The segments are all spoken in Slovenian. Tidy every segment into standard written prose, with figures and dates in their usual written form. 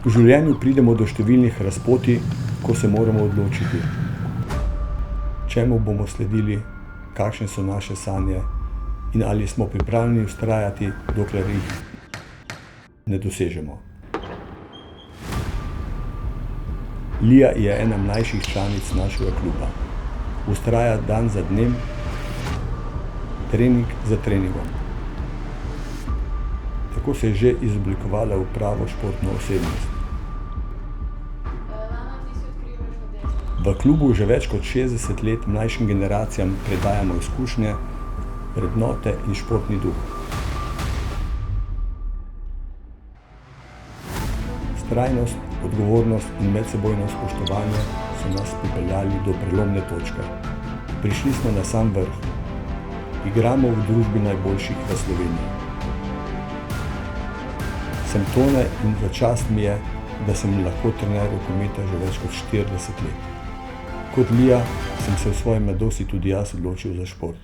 V življenju pridemo do številnih razpoti, ko se moramo odločiti, čemu bomo sledili, kakšne so naše sanje in ali smo pripravljeni vztrajati, dokler jih ne dosežemo. Lija je ena mlajših članic našega kluba. Vztraja dan za dnem, trening za treningom. Tako se je že izoblikovala v pravo športno osebnost. V klubu že več kot 60 let mlajšim generacijam predajamo izkušnje, vrednote in športni duh. Vztrajnost, odgovornost in medsebojno spoštovanje so nas pripeljali do prelomne točke. Prišli smo na sam vrh. Igramo v družbi najboljših v Sloveniji. Sem Tone in v čast mi je, da sem lahko trener rokometa že več kot 40 let. Kot Lija sem se v svoji mladosti tudi jaz odločil za šport.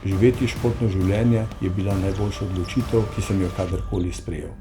Živeti športno življenje je bila najboljša odločitev, ki sem jo kadarkoli sprejel.